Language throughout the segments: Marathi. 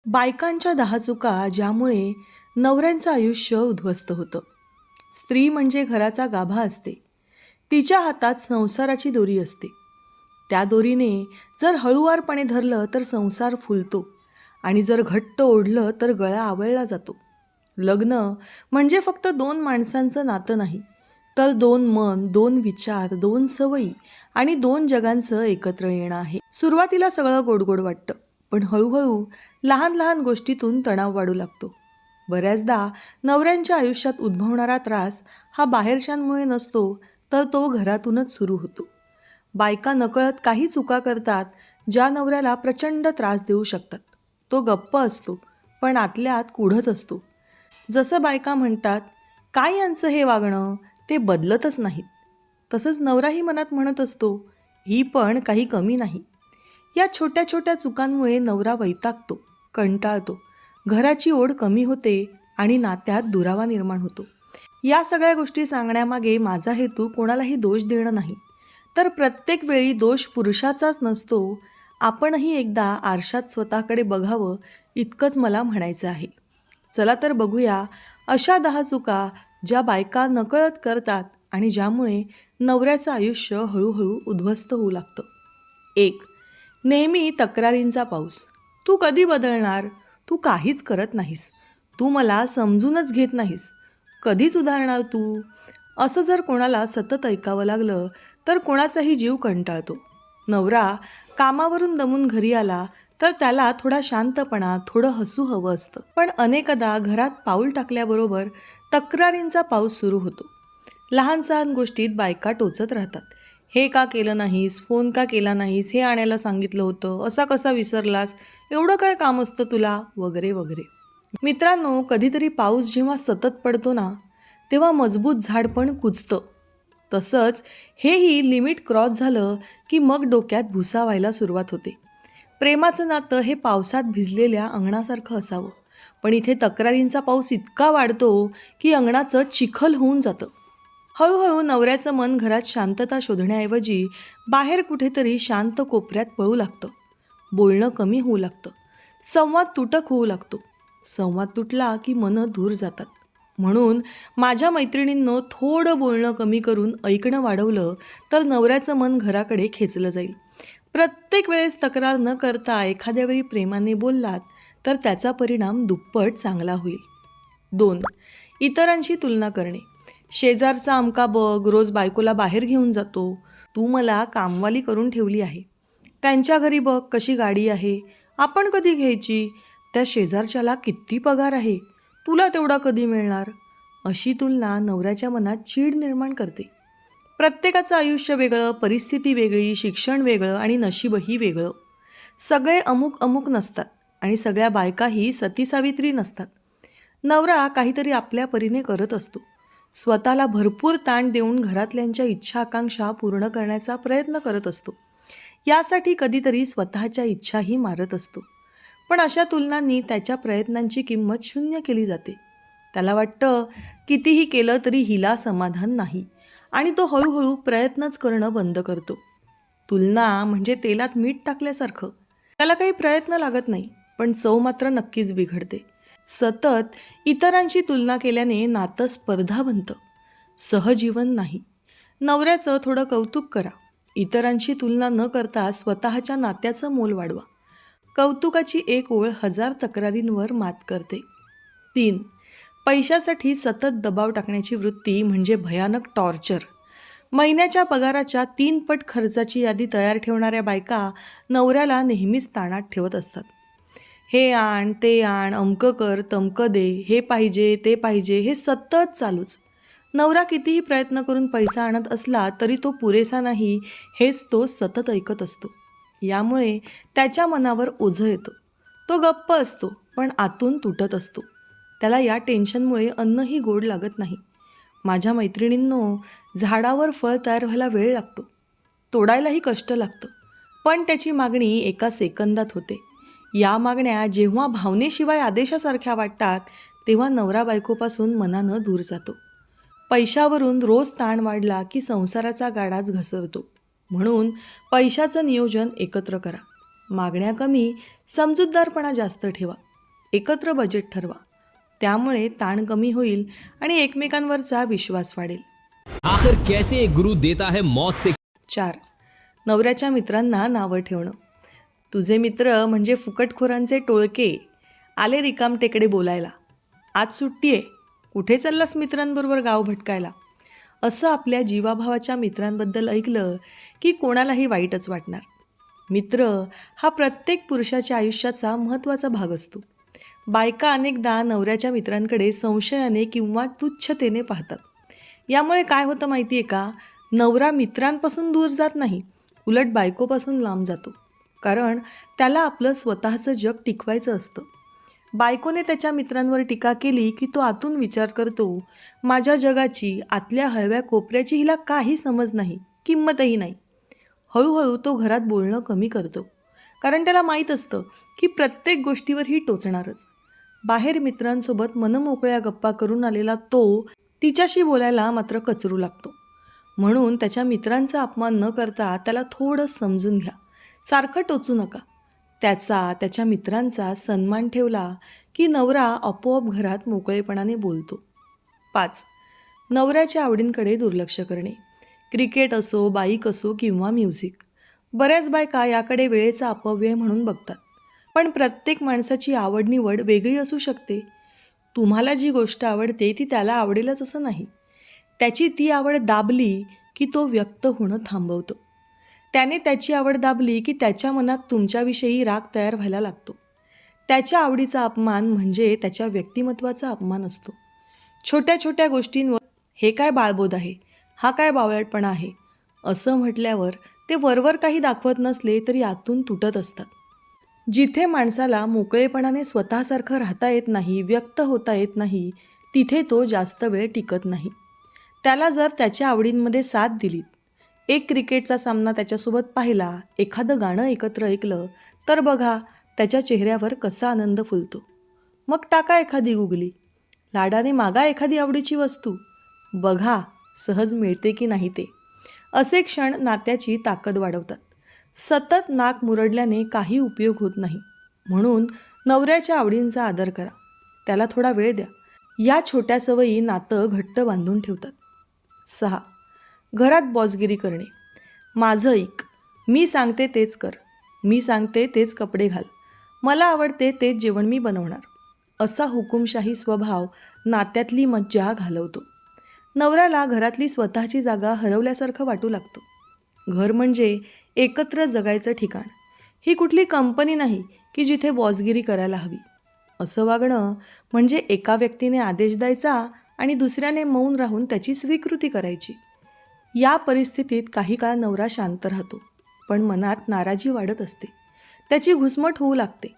बायकांच्या 10 चुका ज्यामुळे नवऱ्यांचं आयुष्य उद्ध्वस्त होतं. स्त्री म्हणजे घराचा गाभा असते. तिच्या हातात संसाराची दोरी असते. त्या दोरीने जर हळूवारपणे धरलं तर संसार फुलतो आणि जर घट्ट ओढलं तर गळा आवळला जातो. लग्न म्हणजे फक्त दोन माणसांचं नातं नाही, तर दोन मन, दोन विचार, दोन सवयी आणि दोन जगांचं एकत्र येणं आहे. सुरुवातीला सगळं गोड गोड वाटतं, पण हळूहळू लहान लहान गोष्टीतून तणाव वाढू लागतो. बऱ्याचदा नवऱ्यांच्या आयुष्यात उद्भवणारा त्रास हा बाहेरच्यांमुळे नसतो, तर तो घरातूनच सुरू होतो. बायका नकळत काही चुका करतात ज्या नवऱ्याला प्रचंड त्रास देऊ शकतात. तो गप्प असतो, पण आतल्या आत कुढत असतो. जसं बायका म्हणतात, काय यांचं हे वागणं, ते बदलतच नाहीत. तसंच नवराही मनात म्हणत असतो, ही पण काही कमी नाही. या छोट्या छोट्या चुकांमुळे नवरा वैतागतो, कंटाळतो, घराची ओढ कमी होते आणि नात्यात दुरावा निर्माण होतो. या सगळ्या गोष्टी सांगण्यामागे माझा हेतू कोणालाही दोष देणं नाही, तर प्रत्येक वेळी दोष पुरुषाचाच नसतो. आपणही एकदा आरशात स्वतःकडे बघावं, इतकंच मला म्हणायचं आहे. चला तर बघूया अशा 10 चुका ज्या बायका नकळत करतात आणि ज्यामुळे नवऱ्याचं आयुष्य हळूहळू उद्ध्वस्त होऊ लागतं. 1. नेहमी तक्रारींचा पाऊस. तू कधी बदलणार? तू काहीच करत नाहीस. तू मला समजूनच घेत नाहीस. कधी सुधारणार तू? असं जर कोणाला सतत ऐकावं लागलं तर कोणाचाही जीव कंटाळतो. नवरा कामावरून दमून घरी आला तर त्याला थोडा शांतपणा, थोडं हसू हवं असतं. पण अनेकदा घरात पाऊल टाकल्याबरोबर तक्रारींचा पाऊस सुरू होतो. लहान सहान गोष्टीत बायका टोचत राहतात. हे का केलं नाहीस? फोन का केला नाहीस? हे आणायला सांगितलं होतं, असा कसा विसरलास? एवढं काय काम असतं तुला? वगैरे वगैरे. मित्रांनो, कधीतरी पाऊस जेव्हा सतत पडतो ना, तेव्हा मजबूत झाड पण कुजतं. तसंच हेही लिमिट क्रॉस झालं की मग डोक्यात भुसा व्हायला सुरुवात होते. प्रेमाचं नातं हे पावसात भिजलेल्या अंगणासारखं असावं, पण इथे तक्रारींचा पाऊस इतका वाढतो की अंगणाचं चिखल होऊन जातं. हळूहळू नवऱ्याचं मन घरात शांतता शोधण्याऐवजी बाहेर कुठेतरी शांत कोपऱ्यात पळू लागतं. बोलणं कमी होऊ लागतं. संवाद तुटक होऊ लागतो. संवाद तुटला की मनं दूर जातात. म्हणून माझ्या मैत्रिणींनो, थोडं बोलणं कमी करून ऐकणं वाढवलं तर नवऱ्याचं मन घराकडे खेचलं जाईल. प्रत्येक वेळेस तक्रार न करता एखाद्या वेळी प्रेमाने बोललात तर त्याचा परिणाम दुप्पट चांगला होईल. 2. इतरांशी तुलना करणे. शेजारचा अमका बघ, रोज बायकोला बाहेर घेऊन जातो. तू मला कामवाली करून ठेवली आहे. त्यांच्या घरी बघ कशी गाडी आहे, आपण कधी घ्यायची? त्या शेजारच्याला किती पगार आहे, तुला तेवढा कधी मिळणार? अशी तुलना नवऱ्याच्या मनात चीड निर्माण करते. प्रत्येकाचं आयुष्य वेगळं, परिस्थिती वेगळी, शिक्षण वेगळं आणि नशीबही वेगळं. सगळे अमुक अमुक नसतात आणि सगळ्या बायकाही सती सावित्री नसतात. नवरा काहीतरी आपल्या परीने करत असतो. स्वतःला भरपूर ताण देऊन घरातल्यांच्या इच्छा आकांक्षा पूर्ण करण्याचा प्रयत्न करत असतो. यासाठी कधीतरी स्वतःच्या इच्छाही मारत असतो. पण अशा तुलनांनी त्याच्या प्रयत्नांची किंमत शून्य केली जाते. त्याला वाटतं कितीही केलं तरी हिला समाधान नाही आणि तो हळूहळू प्रयत्नच करणं बंद करतो. तुलना म्हणजे तेलात मीठ टाकल्यासारखं. त्याला काही प्रयत्न लागत नाही, पण चव मात्र नक्कीच बिघडते. सतत इतरांशी तुलना केल्याने नातं स्पर्धा बनतं, सहजीवन नाही. नवऱ्याचं थोडं कौतुक करा. इतरांशी तुलना न करता स्वतःच्या नात्याचं मोल वाढवा. कौतुकाची एक ओळ 1000 तक्रारींवर मात करते. 3. पैशासाठी सतत दबाव टाकण्याची वृत्ती म्हणजे भयानक टॉर्चर. महिन्याच्या पगाराच्या 3 पट खर्चाची यादी तयार ठेवणाऱ्या बायका नवऱ्याला नेहमीच ताणात ठेवत असतात. हे आण, ते आण, अमकं कर, तमकं दे, हे पाहिजे, ते पाहिजे, हे सतत चालूच. नवरा कितीही प्रयत्न करून पैसा आणत असला तरी तो पुरेसा नाही, हेच तो सतत ऐकत असतो. यामुळे त्याच्या मनावर ओझं येतं. तो गप्प असतो, पण आतून तुटत असतो. त्याला या टेन्शनमुळे अन्नही गोड लागत नाही. माझ्या मैत्रिणींनो, झाडावर फळ तयार व्हायला वेळ लागतो, तोडायलाही कष्ट लागतं, पण त्याची मागणी एका सेकंदात होते. या मागण्या जेव्हा भावनेशिवाय आदेशासारख्या वाटतात तेव्हा नवरा बायकोपासून मनानं दूर जातो. पैशावरून रोज ताण वाढला की संसाराचा गाडाच घसरतो. म्हणून पैशाचं नियोजन एकत्र करा. मागण्या कमी, समजूतदारपणा जास्त ठेवा. एकत्र बजेट ठरवा. त्यामुळे ताण कमी होईल आणि एकमेकांवरचा विश्वास वाढेल. आखिर कैसे एक गुरु देता है मौत से 4. नवऱ्याच्या मित्रांना नावं ठेवणं. तुझे मित्र म्हणजे फुकटखोरांचे टोळके आले रिकामटेकडे बोलायला. आज सुट्टी आहे, कुठे चाललास मित्रांबरोबर गाव भटकायला, असं आपल्या जीवाभावाच्या मित्रांबद्दल ऐकलं की कोणालाही वाईटच वाटणार. मित्र हा प्रत्येक पुरुषाच्या आयुष्याचा महत्त्वाचा भाग असतो. बायका अनेकदा नवऱ्याच्या मित्रांकडे संशयाने किंवा तुच्छतेने पाहतात. यामुळे काय होतं माहिती आहे का, नवरा मित्रांपासून दूर जात नाही, उलट बायकोपासून लांब जातो. कारण त्याला आपलं स्वतःचं जग टिकवायचं असतं. बायकोने त्याच्या मित्रांवर टीका केली की तो आतून विचार करतो, माझ्या जगाची आतल्या हळव्या कोपऱ्याची हिला काही समज नाही, किंमतही नाही. हळूहळू तो घरात बोलणं कमी करतो, कारण त्याला माहीत असतं की प्रत्येक गोष्टीवर ही टोचणारच. बाहेर मित्रांसोबत मनमोकळ्या गप्पा करून आलेला तो तिच्याशी बोलायला मात्र कचरू लागतो. म्हणून त्याच्या मित्रांचा अपमान न करता त्याला थोडं समजून घ्या, सारखं टोचू नका. त्याच्या मित्रांचा सन्मान ठेवला की नवरा आपोआप घरात मोकळेपणाने बोलतो. 5. नवऱ्याच्या आवडींकडे दुर्लक्ष करणे. क्रिकेट असो, बाईक असो किंवा म्युझिक. बऱ्याच बायका याकडे वेळेचा अपव्यय म्हणून बघतात. पण प्रत्येक माणसाची आवड निवड वेगळी असू शकते. तुम्हाला जी गोष्ट आवडते ती त्याला आवडेलच असं नाही. त्याची ती आवड दाबली की तो व्यक्त होणं थांबवतो. त्याने त्याची आवड दाबली की त्याच्या मनात तुमच्याविषयी राग तयार व्हायला लागतो. त्याच्या आवडीचा अपमान म्हणजे त्याच्या व्यक्तिमत्वाचा अपमान असतो. छोट्या छोट्या गोष्टींवर हे काय बाळबोध आहे, हा काय बावळटपणा आहे, असं म्हटल्यावर ते वरवर काही दाखवत नसले तरी आतून तुटत असतात. जिथे माणसाला मोकळेपणाने स्वतःसारखं राहता येत नाही, व्यक्त होता येत नाही, तिथे तो जास्त वेळ टिकत नाही. त्याला जर त्याच्या आवडींमध्ये साथ दिलीत, एक क्रिकेटचा सामना त्याच्यासोबत पाहिला, एखादं गाणं एकत्र ऐकलं, तर बघा त्याच्या चेहऱ्यावर कसा आनंद फुलतो. मग टाका एखादी गुगली, लाडाने मागा एखादी आवडीची वस्तू, बघा सहज मिळते की नाही ते. असे क्षण नात्याची ताकद वाढवतात. सतत नाक मुरडल्याने काही उपयोग होत नाही. म्हणून नवऱ्याच्या आवडींचा आदर करा, त्याला थोडा वेळ द्या. या छोट्या सवयी नातं घट्ट बांधून ठेवतात. 6. घरात बॉसगिरी करणे. माझं ऐक, मी सांगते तेच कर, मी सांगते तेच कपडे घाल, मला आवडते तेच जेवण मी बनवणार, असा हुकुमशाही स्वभाव नात्यातली मज्जा घालवतो. नवऱ्याला घरातली स्वतःची जागा हरवल्यासारखं वाटू लागतं. घर म्हणजे एकत्र जगायचं ठिकाण. ही कुठली कंपनी नाही की जिथे बॉसगिरी करायला हवी. असं वागणं म्हणजे एका व्यक्तीने आदेश द्यायचा आणि दुसऱ्याने मौन राहून त्याची स्वीकृती करायची. या परिस्थितीत काही काळ नवरा शांत राहतो, पण मनात नाराजी वाढत असते, त्याची घुसमट होऊ लागते.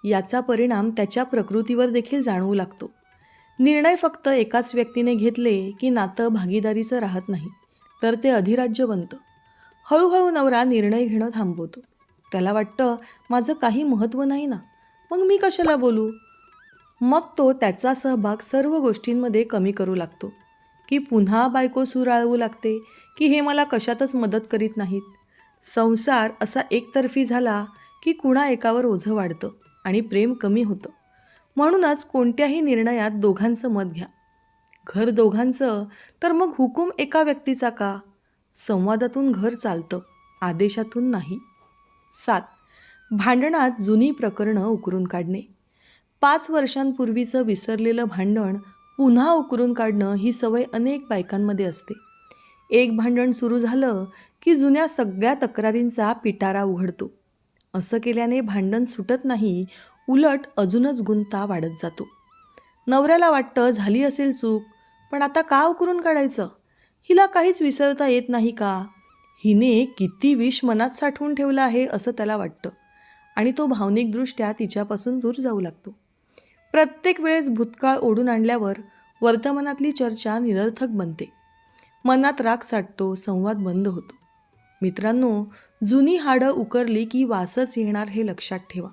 याचा परिणाम त्याच्या प्रकृतीवर देखील जाणवू लागतो. निर्णय फक्त एकाच व्यक्तीने घेतले की नातं भागीदारीचं राहत नाही, तर ते अधिराज्य बनतं. हळूहळू नवरा निर्णय घेणं थांबवतो. त्याला वाटतं माझं काही महत्त्व नाही ना, मग मी कशाला बोलू. मग तो त्याचा सहभाग सर्व गोष्टींमध्ये कमी करू लागतो. की पुन्हा बायको सूर आळवू लागते की हे मला कशातच मदत करीत नाहीत. संसार असा एकतर्फी झाला की कुणा एकावर ओझं वाढतं आणि प्रेम कमी होतं. म्हणूनच कोणत्याही निर्णयात दोघांचं मत घ्या. घर दोघांचं तर मग हुकूम एका व्यक्तीचा का. संवादातून घर चालतं, आदेशातून नाही. 7. भांडणात जुनी प्रकरणं उकरून काढणे. 5 वर्षांपूर्वीचं विसरलेलं भांडण पुन्हा उकरून काढणं ही सवय अनेक बायकांमध्ये असते. एक भांडण सुरू झालं की जुन्या सगळ्या तक्रारींचा पिटारा उघडतो. असं केल्याने भांडण सुटत नाही, उलट अजूनच गुंता वाढत जातो. नवऱ्याला वाटतं झाली असेल चूक, पण आता का उकरून काढायचं, हिला काहीच विसरता येत नाही का, हिने किती विष मनात साठवून ठेवलं आहे असं त्याला वाटतं आणि तो भावनिकदृष्ट्या तिच्यापासून दूर जाऊ लागतो. प्रत्येक वेळेस भूतकाळ ओढून आणल्यावर वर्तमानातली चर्चा निरर्थक बनते. मनात राग साठतो, संवाद बंद होतो. मित्रांनो, जुनी हाडं उकरली की वासच येणार हे लक्षात ठेवा.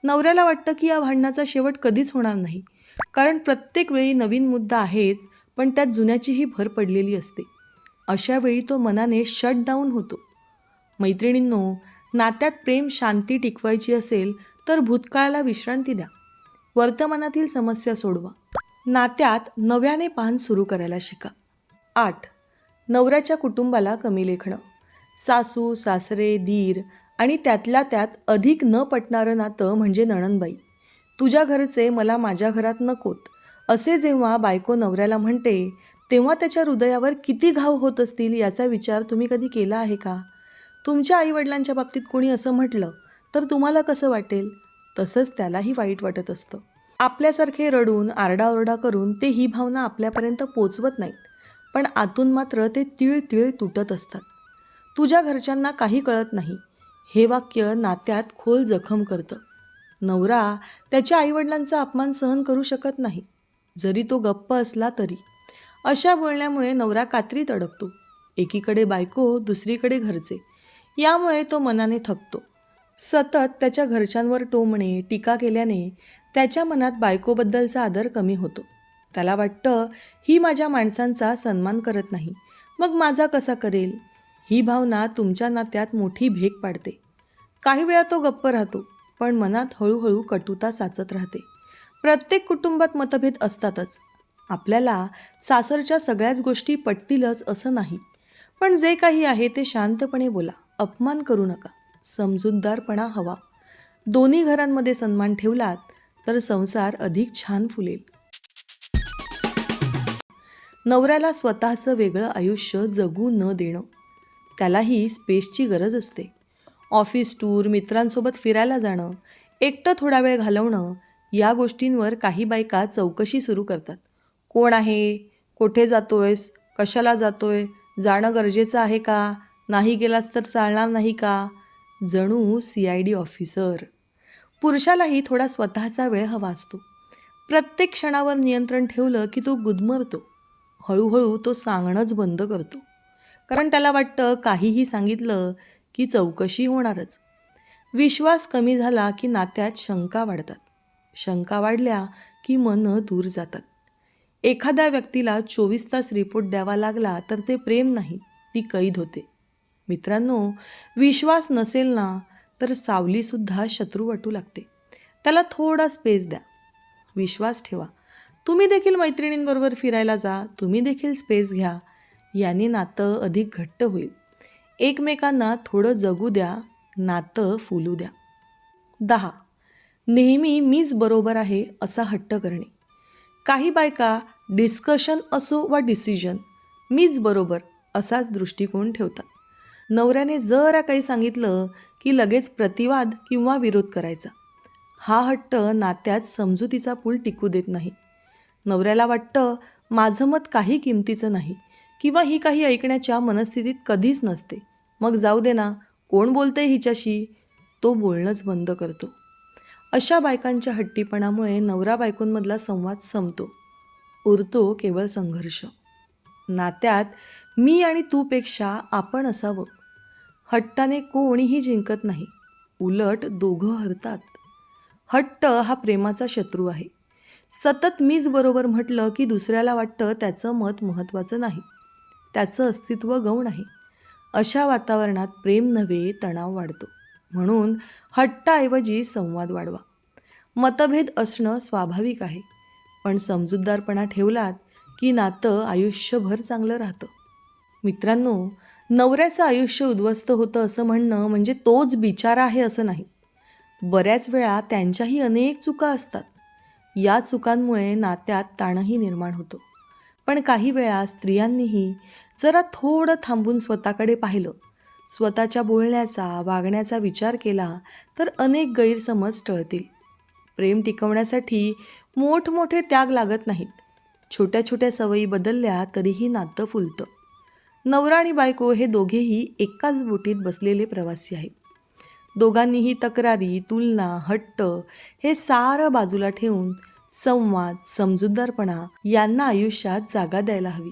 नवऱ्याला वाटतं की या भांडणाचा शेवट कधीच होणार नाही, कारण प्रत्येक वेळी नवीन मुद्दा आहेच, पण त्यात जुन्याचीही भर पडलेली असते. अशा वेळी तो मनाने शट डाऊन होतो. मैत्रिणींनो, नात्यात प्रेम शांती टिकवायची असेल तर भूतकाळाला विश्रांती द्या. वर्तमानातील समस्या सोडवा. नात्यात नव्याने पान सुरू करायला शिका. 8. नवऱ्याच्या कुटुंबाला कमी लेखणं. सासू, सासरे, दीर आणि त्यातल्या त्यात अधिक न पटणारं नातं म्हणजे नणंदबाई. तुझ्या घरचे मला माझ्या घरात नकोत, असे जेव्हा बायको नवऱ्याला म्हणते तेव्हा त्याच्या हृदयावर किती घाव होत असतील याचा विचार तुम्ही कधी केला आहे का? तुमच्या आईवडिलांच्या बाबतीत कोणी असं म्हटलं तर तुम्हाला कसं वाटेल? तसंच त्यालाही वाईट वाटत असतं. आपल्यासारखे रडून आरडाओरडा करून ते ही भावना आपल्यापर्यंत पोचवत नाहीत, पण आतून मात्र ते तीळ तीळ तुटत असतात. तुझ्या घरच्यांना काही कळत नाही हे वाक्य नात्यात खोल जखम करतं. नवरा त्याच्या आईवडिलांचा अपमान सहन करू शकत नाही, जरी तो गप्प असला तरी. अशा बोलण्यामुळे नवरा कात्रीत अडकतो. एकीकडे बायको, दुसरीकडे घरचे. यामुळे तो मनाने थकतो. सतत त्याच्या घरच्यांवर टोमणे, टीका केल्याने त्याच्या मनात बायकोबद्दलचा आदर कमी होतो. त्याला वाटतं ही माझ्या माणसांचा सन्मान करत नाही, मग माझा कसा करेल? ही भावना तुमच्या नात्यात मोठी भेग पाडते. काही वेळा तो गप्प राहतो, पण मनात हळूहळू कटुता साचत राहते. प्रत्येक कुटुंबात मतभेद असतातच. आपल्याला सासरच्या सगळ्याच गोष्टी पटतीलच असं नाही, पण जे काही आहे ते शांतपणे बोला. अपमान करू नका. समजूतदारपणा हवा. दोन्ही घरांमध्ये सन्मान ठेवलात तर संसार अधिक छान फुलेल. नवऱ्याला स्वतःचं वेगळं आयुष्य जगू न देणं. त्यालाही स्पेसची गरज असते. ऑफिस टूर, मित्रांसोबत फिरायला जाणं, एकटं थोडा वेळ घालवणं, या गोष्टींवर काही बायका चौकशी सुरू करतात. कोण आहे? कुठे जातोयस? कशाला जातोय? जाणं गरजेचं आहे का? नाही गेलास तर चालणार नाही का? जणू CID ऑफिसर. पुरुषालाही थोडा स्वतःचा वेळ हवा असतो. प्रत्येक क्षणावर नियंत्रण ठेवलं की तो गुदमरतो. हळूहळू तो सांगणंच बंद करतो, कारण त्याला वाटतं काहीही सांगितलं की चौकशी होणारच. विश्वास कमी झाला की नात्यात शंका वाढतात. शंका वाढल्या की मनं दूर जातात. एखाद्या व्यक्तीला 24 तास रिपोर्ट द्यावा लागला तर ते प्रेम नाही, ती कैद होते. मित्रांनो, विश्वास नसेल ना तर सावलीसुद्धा शत्रू वाटू लागते. त्याला थोडा स्पेस द्या. विश्वास ठेवा. तुम्ही देखील मैत्रिणींबरोबर फिरायला जा, तुम्ही देखील स्पेस घ्या. याने नातं अधिक घट्ट होईल. एकमेकांना थोडं जगू द्या, नातं फुलू द्या. 10. नेहमी मीच बरोबर आहे असा हट्ट करणे. काही बायका डिस्कशन असो वा डिसिजन, मीच बरोबर असाच दृष्टिकोन ठेवतात. नवऱ्याने जरा काही सांगितलं की लगेच प्रतिवाद किंवा विरोध करायचा. हा हट्ट नात्यात समजुतीचा पूल टिकू देत नाही. नवऱ्याला वाटतं माझं मत काही किमतीचं नाही किंवा ही काही ऐकण्याच्या मनस्थितीत कधीच नसते, मग जाऊ दे ना, कोण बोलतंय हिच्याशी? तो बोलणंच बंद करतो. अशा बायकांच्या हट्टीपणामुळे नवरा बायकोंमधला संवाद संपतो. उरतो केवळ संघर्ष. नात्यात मी आणि तूपेक्षा आपण असावं. हट्टाने कोणीही जिंकत नाही, उलट दोघं हरतात. हट्ट हा प्रेमाचा शत्रू आहे. सतत मीच बरोबर म्हटलं की दुसऱ्याला वाटतं त्याचं मत महत्त्वाचं नाही, त्याचं अस्तित्व गौण आहे. अशा वातावरणात प्रेम नव्हे तणाव वाढतो. म्हणून हट्टाऐवजी संवाद वाढवा. मतभेद असणं स्वाभाविक आहे, पण समजूतदारपणा ठेवलात की नातं आयुष्यभर चांगलं राहतं. मित्रांनो, नवऱ्याचं आयुष्य उद्ध्वस्त होतं असं म्हणणं म्हणजे तोच बिचारा आहे असं नाही. बऱ्याच वेळा त्यांच्याही अनेक चुका असतात. या चुकांमुळे नात्यात ताणही निर्माण होतो. पण काही वेळा स्त्रियांनीही जरा थोडं थांबून स्वतःकडे पाहिलं, स्वतःच्या बोलण्याचा, वागण्याचा विचार केला तर अनेक गैरसमज टळतील. प्रेम टिकवण्यासाठी मोठमोठे त्याग लागत नाहीत. छोट्या छोट्या सवयी बदलल्या तरीही नातं फुलतं. नवरा आणि बायको हे दोघेही एकाच बोटीत बसलेले प्रवासी आहेत. दोघांनीही तक्रारी, तुलना, हट्ट हे सारं बाजूला ठेवून संवाद, समजूतदारपणा यांना आयुष्यात जागा द्यायला हवी.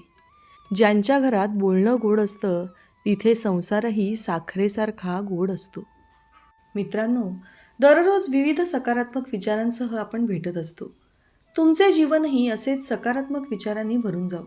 ज्यांच्या घरात बोलणं गोड असतं तिथे संसारही साखरेसारखा गोड असतो. मित्रांनो, दररोज विविध सकारात्मक विचारांसह आपण भेटत असतो. तुमचे जीवनही असेच सकारात्मक विचारांनी भरून जाऊ.